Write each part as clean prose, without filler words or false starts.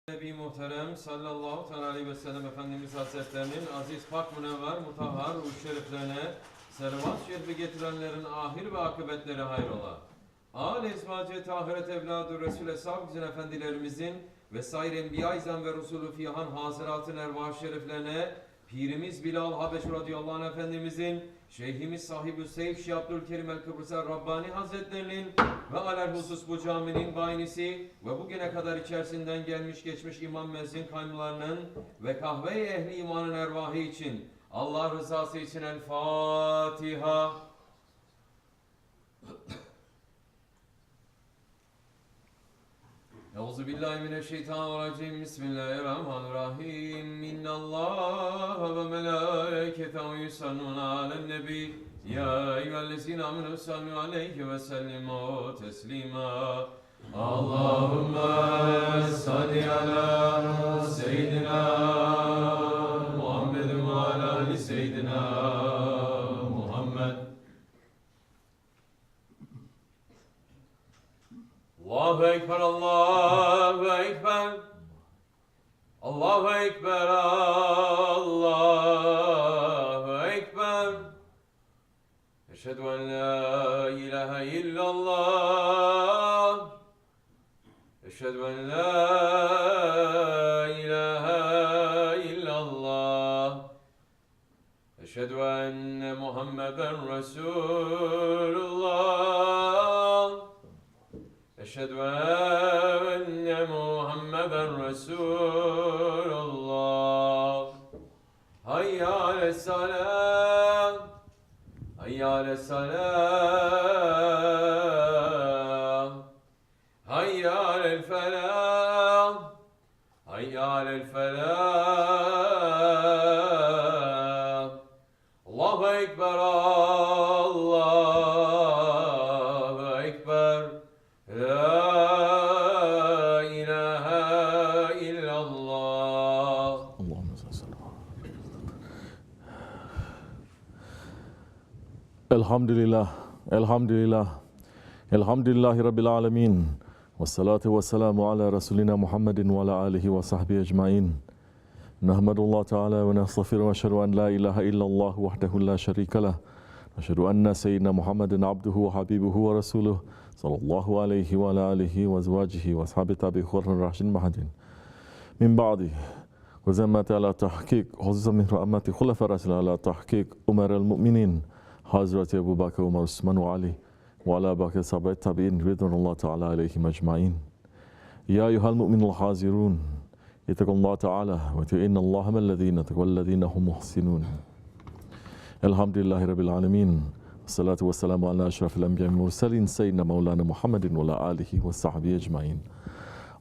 Nebi Muhterem sallallahu aleyhi ve sellem Efendimiz Hazretlerinin aziz, pak, münevver, mutahhar, ruh şeriflerine servat şerifi getirenlerin ahir ve akıbetleri hayrola. Âl-i ezvacı tahiret evladı Resul-i Eshab efendilerimizin vesaire enbiya-i ve Resulü fihan haziratın ervah şeriflerine Pirimiz Bilal Habeş radıyallahu anh Efendimizin, Şeyhimiz SahibulSaif Şeyh Abdulkerim el-Kibrisi Rabbani Hazretlerinin ve alelhusus bu caminin bayinisi ve bugüne kadar içerisinden gelmiş geçmiş imam mezzin kaymlarının ve kahve-i ehli imanın ervahı için Allah rızası için El Fatiha. Euzubillahimineşşeytanirracim. Bismillahirrahmanirrahim. İnnallâhe ve melâiketehu yusallûne alen-nebi. Ya eyyühellezîne âmenû sallu aleyhi ve sellimû teslîmâ. Allahümme salli ala seyyidina Muhammedin ve ala ali seyyidina Muhammed. Allahu Ekber, Allahu Ekber, Allahu Ekber, Allahu Ekber. Eşhedü en la ilahe illallah. Eşhedü en la ilahe illallah. Eşhedü enne Muhammeden Resulullah. Eşhedü enne Muhammeden Resulullah. Hayya ale's-salâh. Hayya ale's-salâh. Hayya alel-felâh. Hayya alel-felâh. Allahu Ekber, Allahu Ekber. La ilahe illallah. Allahümme salli. Elhamdülillah, elhamdülillah, elhamdülillahi rabbil alemin. Ve salatu ve selamu ala Resulina Muhammedin ve ala alihi ve sahbihi ecmain. Nahmedullah Teala ve nestağfiru ve eşhedü en la ilahe illallah vahdehu la şerike leh. Eşhedü enne seyyidina Muhammedin abduhu ve habibuhu ve resuluhu sallallahu aleyhi ve ala alihi ve ezvacihi ve ashabi tabi'i hurrun raşidin mahadin. Min ba'di ve zemmeti ala tahkik hususan min rahmeti Khalifah Rasul ala tahkik umarel mu'minin Hazreti Ebu Bakr, Umar, Osman ve Ali ve ala bakir sahabe tabi'in ridvanullah Teala aleyhim ecmain. Ya eyyuhel mu'minul hazirun yetekullah Teala ve te'innallaha mellezine tekvellezine hum muhsinun. Elhamdülillahi rabbil alemin. Salatu ve selamu ala eşrafil enbiya mursalin seyyidina Mevlana Muhammedin ve ala alihi ve sahbihi ecmain.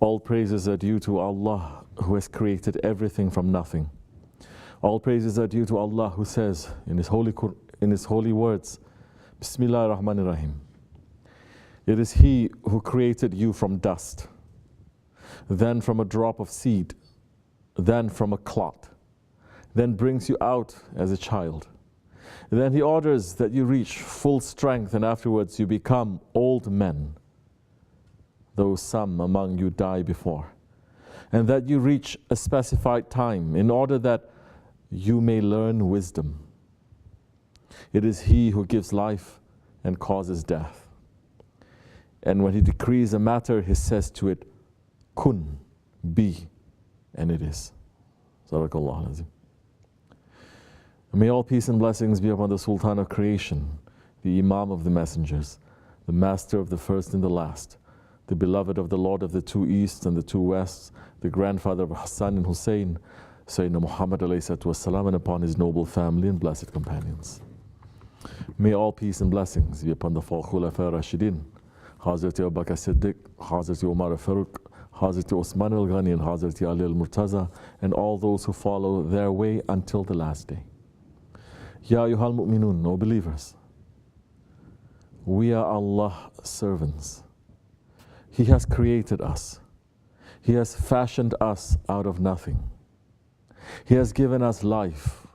All praises are due to Allah who has created everything from nothing. All praises are due to Allah who says in his holy words, Bismillahirrahmanirrahim. It is He who created you from dust, then from a drop of seed, then from a clot, then brings you out as a child. Then He orders that you reach full strength and afterwards you become old men, though some among you die before. And that you reach a specified time in order that you may learn wisdom. It is He who gives life and causes death. And when He decrees a matter, He says to it, Kun, be, and it is. Sadaqallahu al-Azim. May all peace and blessings be upon the Sultan of creation, the Imam of the messengers, the Master of the first and the last, the beloved of the Lord of the two easts and the two wests, the grandfather of Hassan and Hussein, Sayyidina Muhammad alayhi salatu wassalam, and upon his noble family and blessed companions. May all peace and blessings be upon the four Khulafa Rashidin, Hazreti Abu Bakr Siddiq, Hazreti Umar al-Faruq, Hazreti Osman al-Ghani, and Hazreti Ali al-Murtaza, and all those who follow their way until the last day. Ya ayyuhal mu'minun, O believers, we are Allah's servants. He has created us. He has fashioned us out of nothing. He has given us life,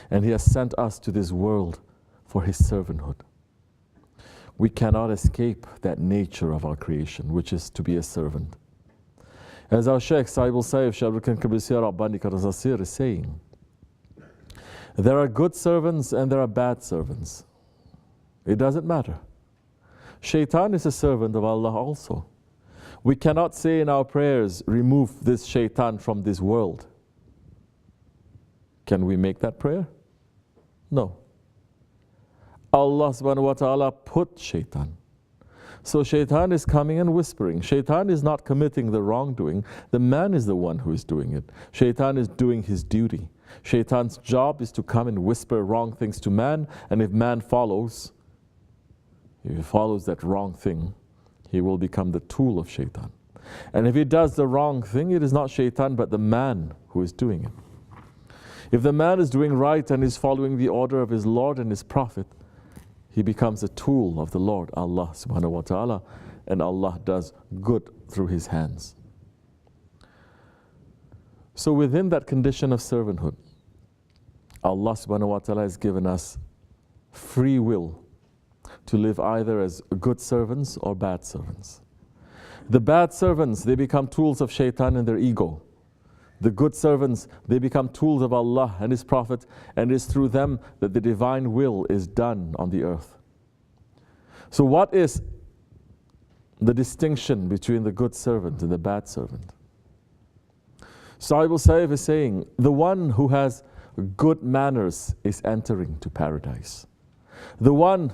and He has sent us to this world for His servanthood. We cannot escape that nature of our creation, which is to be a servant. As our Shaykh, SahibulSaif, Shaykh Kibrisi Rabbani Karazasir is saying, there are good servants and there are bad servants. It doesn't matter. Shaitan is a servant of Allah also. We cannot say in our prayers, remove this shaitan from this world. Can we make that prayer? No. Allah subhanahu wa ta'ala put shaitan. So shaitan is coming and whispering. Shaitan is not committing the wrongdoing. The man is the one who is doing it. Shaitan is doing his duty. Shaitan's job is to come and whisper wrong things to man, and if man follows, if he follows that wrong thing, he will become the tool of shaitan. And if he does the wrong thing, it is not shaitan but the man who is doing it. If the man is doing right and is following the order of his Lord and his Prophet, he becomes a tool of the Lord, Allah subhanahu wa ta'ala, and Allah does good through his hands. So within that condition of servanthood, Allah subhanahu wa ta'ala has given us free will to live either as good servants or bad servants. The bad servants, they become tools of shaitan and their ego. The good servants, they become tools of Allah and His Prophet, and it is through them that the divine will is done on the earth. So what is the distinction between the good servant and the bad servant? SahibulSaif is saying, the one who has good manners is entering to paradise. The one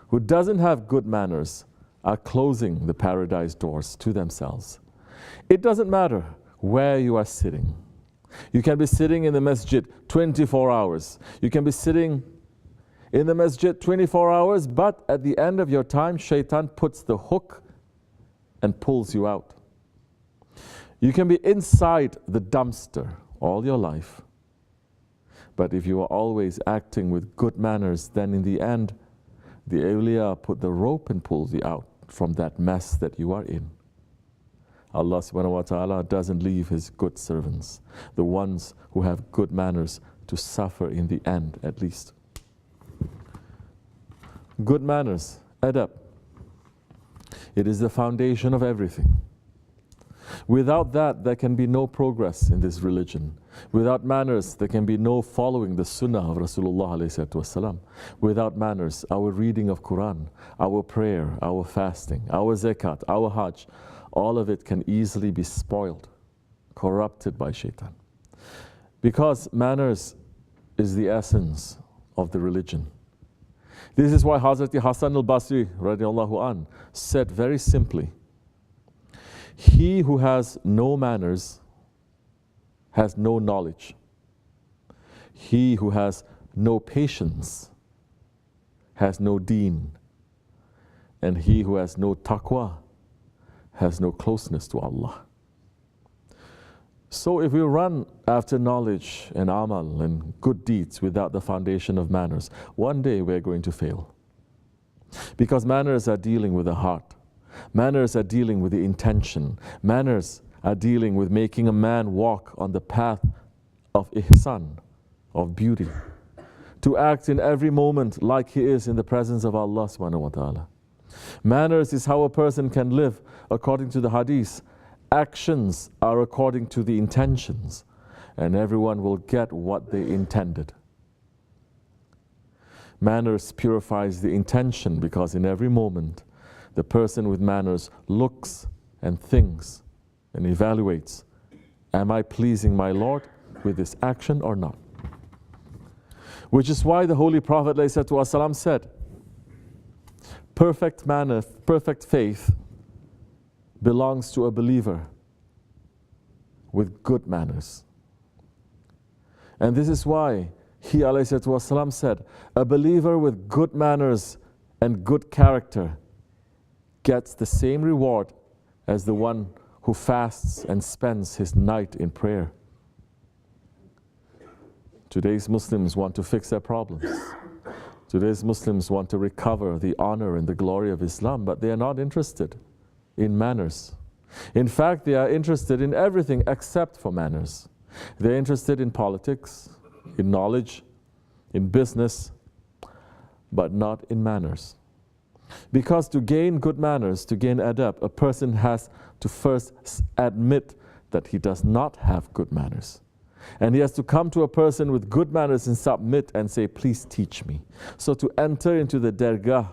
who doesn't have good manners are closing the paradise doors to themselves. It doesn't matter where you are sitting. You can be sitting in the masjid 24 hours. You can be sitting in the masjid 24 hours, but at the end of your time, shaitan puts the hook and pulls you out. You can be inside the dumpster all your life, but if you are always acting with good manners, then in the end, the awliya put the rope and pulls you out from that mess that you are in. Allah subhanahu wa ta'ala doesn't leave His good servants, the ones who have good manners, to suffer in the end at least. Good manners, adab. It is the foundation of everything. Without that, there can be no progress in this religion. Without manners, there can be no following the sunnah of Rasulullah alayhi wasallam. Without manners, our reading of Quran, our prayer, our fasting, our zakat, our hajj, all of it can easily be spoiled, corrupted by shaitan. Because manners is the essence of the religion. This is why Hazrat Hasan al-Basri radiallahu an said very simply, he who has no manners has no knowledge. He who has no patience has no deen. And he who has no taqwa has no closeness to Allah. So if we run after knowledge and amal and good deeds without the foundation of manners, one day we're going to fail. Because manners are dealing with the heart. Manners are dealing with the intention. Manners are dealing with making a man walk on the path of ihsan, of beauty. To act in every moment like he is in the presence of Allah subhanahu wa ta'ala. Manners is how a person can live according to the hadith. Actions are according to the intentions, and everyone will get what they intended. Manners purifies the intention, because in every moment the person with manners looks and thinks and evaluates, am I pleasing my Lord with this action or not? Which is why the Holy Prophet ﷺ said, perfect manner, perfect faith belongs to a believer with good manners. And this is why he ﷺ said, a believer with good manners and good character gets the same reward as the one who fasts and spends his night in prayer. Today's Muslims want to fix their problems. Today's Muslims want to recover the honor and the glory of Islam, but they are not interested in manners. In fact, they are interested in everything except for manners. They're interested in politics, in knowledge, in business, but not in manners. Because to gain good manners, to gain adab, a person has to first admit that he does not have good manners. And he has to come to a person with good manners and submit and say, please teach me. So to enter into the Dergahi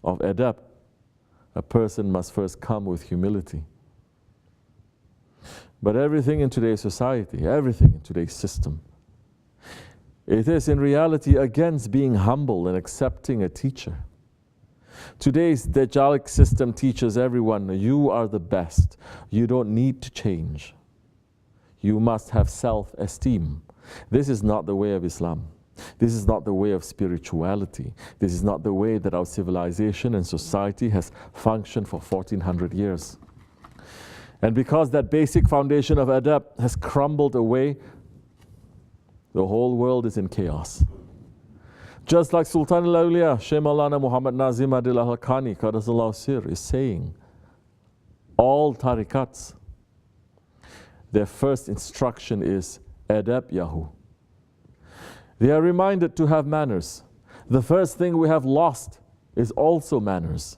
of Edep, a person must first come with humility. But everything in today's society, everything in today's system, it is in reality against being humble and accepting a teacher. Today's Dajjalic system teaches everyone, you are the best. You don't need to change. You must have self-esteem. This is not the way of Islam. This is not the way of spirituality. This is not the way that our civilization and society has functioned for 1400 years. And because that basic foundation of adab has crumbled away, the whole world is in chaos. Just like Sultan al-Awliya, Shaykh Maulana Muhammad Nazim Adil al-Haqqani, Qaddasallahu Sir, is saying, all tarikats, their first instruction is adab yahu. They are reminded to have manners. The first thing we have lost is also manners.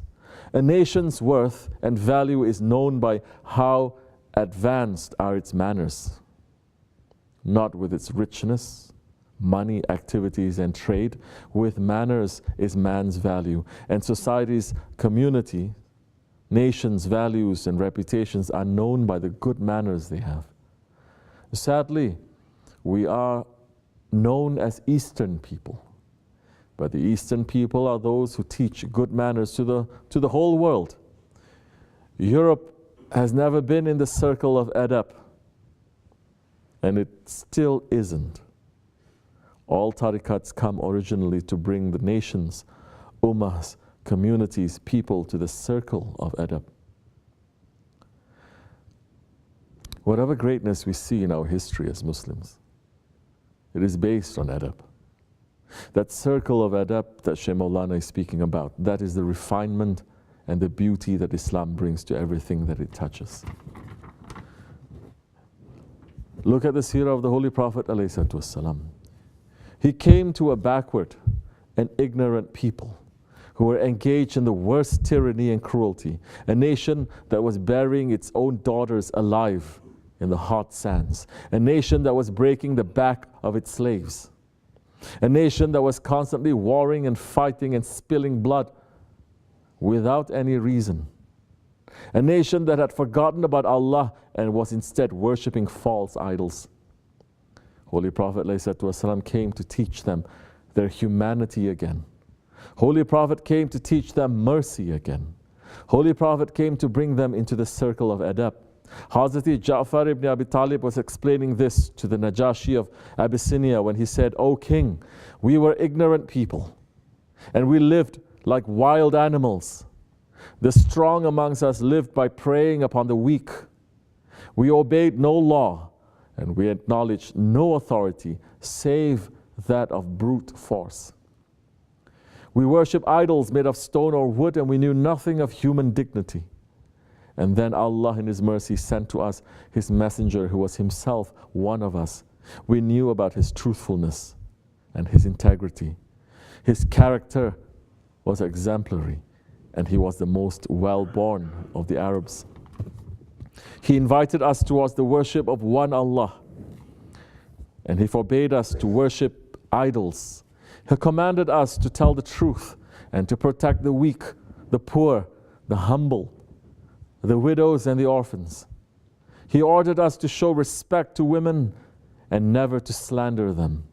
A nation's worth and value is known by how advanced are its manners, not with its richness, money, activities, and trade. With manners is man's value. And society's community, nation's values and reputations are known by the good manners they have. Sadly, we are known as Eastern people. But the Eastern people are those who teach good manners to the whole world. Europe has never been in the circle of Edep, and it still isn't. All tarikats come originally to bring the nations, ummahs, communities, people to the circle of Edep. Whatever greatness we see in our history as Muslims, it is based on adab. That circle of adab that Shaykh Maulana is speaking about, that is the refinement and the beauty that Islam brings to everything that it touches. Look at the seerah of the Holy Prophet ﷺ. He came to a backward and ignorant people who were engaged in the worst tyranny and cruelty, a nation that was burying its own daughters alive in the hot sands, a nation that was breaking the back of its slaves, a nation that was constantly warring and fighting and spilling blood without any reason, a nation that had forgotten about Allah and was instead worshipping false idols. Holy Prophet ﷺ came to teach them their humanity again. Holy Prophet came to teach them mercy again. Holy Prophet came to bring them into the circle of adab. Hazrat Ja'far ibn Abi Talib was explaining this to the Najashi of Abyssinia when he said, O king, we were ignorant people and we lived like wild animals. The strong amongst us lived by preying upon the weak. We obeyed no law and we acknowledged no authority save that of brute force. We worship idols made of stone or wood and we knew nothing of human dignity. And then Allah in His mercy sent to us His messenger who was himself one of us. We knew about his truthfulness and his integrity. His character was exemplary and he was the most well-born of the Arabs. He invited us towards the worship of one Allah and He forbade us to worship idols. He commanded us to tell the truth and to protect the weak, the poor, the humble, the widows and the orphans. He ordered us to show respect to women and never to slander them.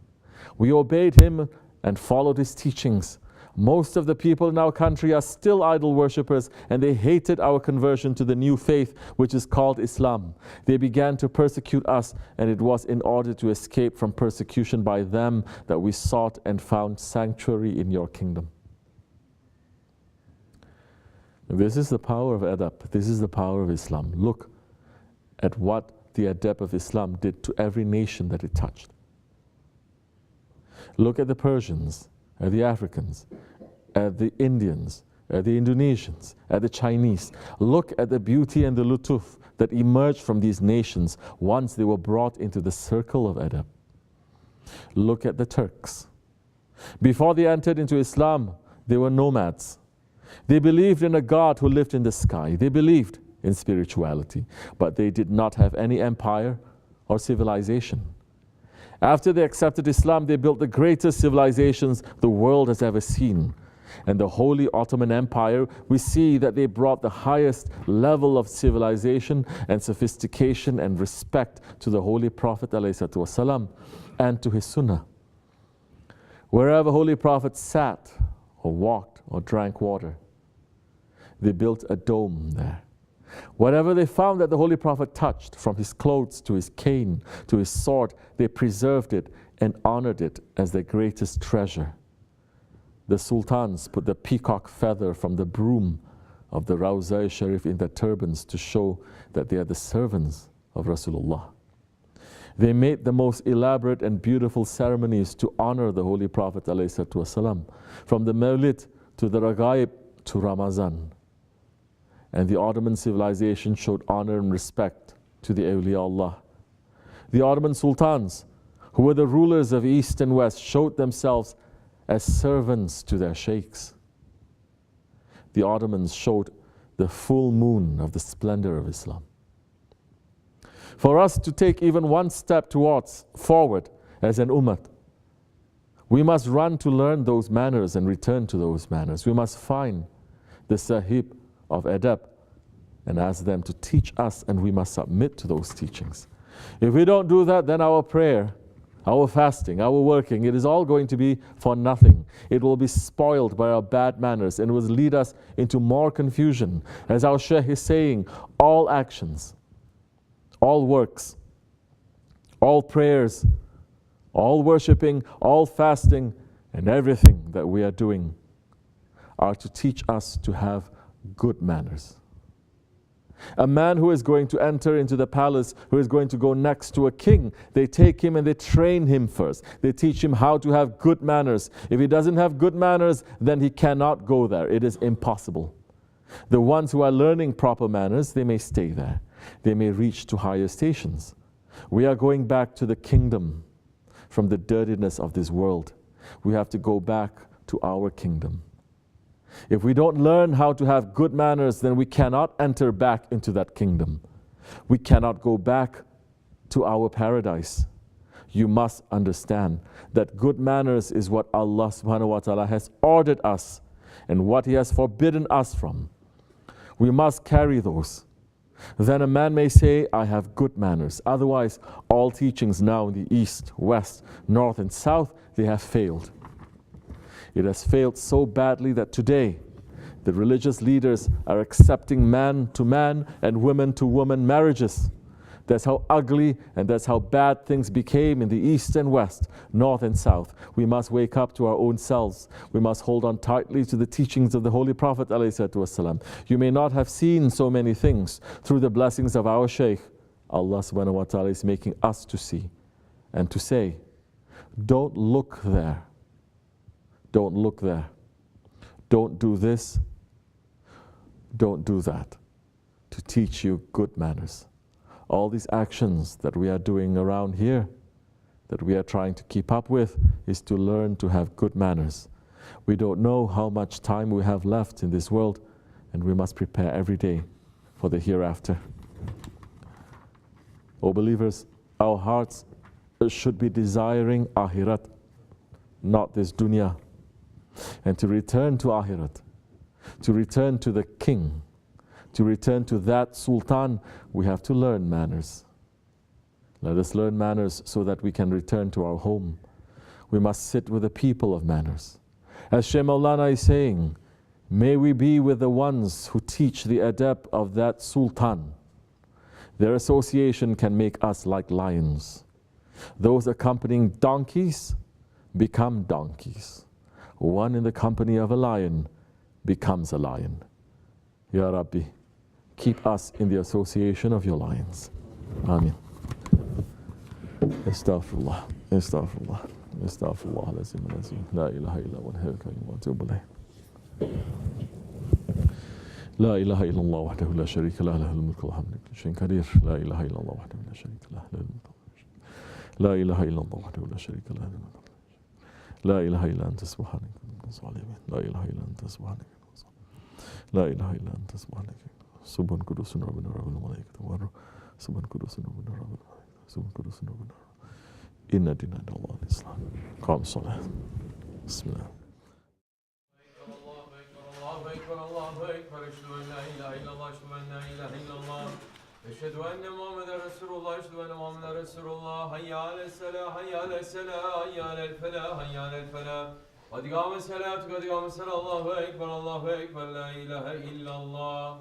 We obeyed Him and followed His teachings. Most of the people in our country are still idol worshippers and they hated our conversion to the new faith which is called Islam. They began to persecute us and it was in order to escape from persecution by them that we sought and found sanctuary in your kingdom. This is the power of adab. This is the power of Islam. Look at what the adab of Islam did to every nation that it touched. Look at the Persians, at the Africans, at the Indians, at the Indonesians, at the Chinese. Look at the beauty and the lutuf that emerged from these nations once they were brought into the circle of adab. Look at the Turks. Before they entered into Islam, they were nomads. They believed in a God who lived in the sky. They believed in spirituality, but they did not have any empire or civilization. After they accepted Islam, they built the greatest civilizations the world has ever seen. And the Holy Ottoman Empire, we see that they brought the highest level of civilization and sophistication and respect to the Holy Prophet ﷺ and to his Sunnah. Wherever Holy Prophet sat or walked or drank water, they built a dome there. Whatever they found that the Holy Prophet touched, from his clothes to his cane to his sword, they preserved it and honored it as their greatest treasure. The sultans put the peacock feather from the broom of the Rawza Sharif in their turbans to show that they are the servants of Rasulullah. They made the most elaborate and beautiful ceremonies to honor the Holy Prophet ﷺ, from the Mawlid to the Ragaib to Ramazan. And the Ottoman civilization showed honor and respect to the awliya Allah. The Ottoman sultans, who were the rulers of East and West, showed themselves as servants to their sheikhs. The Ottomans showed the full moon of the splendor of Islam. For us to take even one step forward as an ummah, we must run to learn those manners and return to those manners. We must find the Sahib of Edep and ask them to teach us, and we must submit to those teachings. If we don't do that, then our prayer, our fasting, our working, it is all going to be for nothing. It will be spoiled by our bad manners and will lead us into more confusion. As our Shaykh is saying, all actions, all works, all prayers, all worshipping, all fasting, and everything that we are doing are to teach us to have good manners. A man who is going to enter into the palace, who is going to go next to a king, they take him and they train him first. They teach him how to have good manners. If he doesn't have good manners, then he cannot go there. It is impossible. The ones who are learning proper manners, they may stay there. They may reach to higher stations. We are going back to the kingdom from the dirtiness of this world. We have to go back to our kingdom. If we don't learn how to have good manners, then we cannot enter back into that kingdom. We cannot go back to our paradise. You must understand that good manners is what Allah subhanahu wa ta'ala has ordered us and what He has forbidden us from. We must carry those. Then a man may say, I have good manners. Otherwise, all teachings now in the East, West, North and South, they have failed. It has failed so badly that today the religious leaders are accepting man to man and woman to woman marriages. That's how ugly and that's how bad things became in the East and West, North and South. We must wake up to our own selves. We must hold on tightly to the teachings of the Holy Prophet ﷺ. You may not have seen so many things. Through the blessings of our Shaykh, Allah subhanahu wa ta'ala is making us to see and to say, don't look there. Don't look there. Don't do this. Don't do that. To teach you good manners. All these actions that we are doing around here, that we are trying to keep up with, is to learn to have good manners. We don't know how much time we have left in this world, and we must prepare every day for the hereafter. O believers, our hearts should be desiring Akhirat, not this dunya. And to return to Akhirat, to return to the king, to return to that sultan, we have to learn manners. Let us learn manners so that we can return to our home. We must sit with the people of manners. As Shaykh Maulana is saying, may we be with the ones who teach the adab of that sultan. Their association can make us like lions. Those accompanying donkeys become donkeys. One in the company of a lion becomes a lion. Ya Rabbi, keep us in the association of your lions. Ameen. Astaghfirullah, astaghfirullah, astaghfirullah, lazim, la ilaha illa wa atubu ilayh. لا إله إلا الله وحده لا شريك له له الملك والحمد لله شيء كبير لا إله إلا الله وحده لا شريك له له الملك لا إله إلا الله وحده لا شريك له له الملك لا إله إلا أنت سبحانك لا إله إلا أنت سبحانك لا إله إلا أنت سبحانك Subhan kudusun Rabbina Rabbil Malaikati wa Ruh. Subhan kudusun Rabbina Rabbil Malaikati. Subhan kudusun Rabbina. Inna dina indallahi al-Islam. Qam salat. Bismillah. Allahu Ekber, Allahu Ekber. Eşhedü en la ilahe illallah, eşhedü en la ilahe illallah. Eşhedü enne Muhammeden Resulullah, eşhedü enne Muhammeden Resulullah. Hayya aleyhisselah, hayya aleyhisselah, hayya aleyhisselah, hayya aleyhisselah. Hadi kâme selâtu, hadi kâme selâ. Allahu Ekber, Allahu Ekber. La ilahe illallah.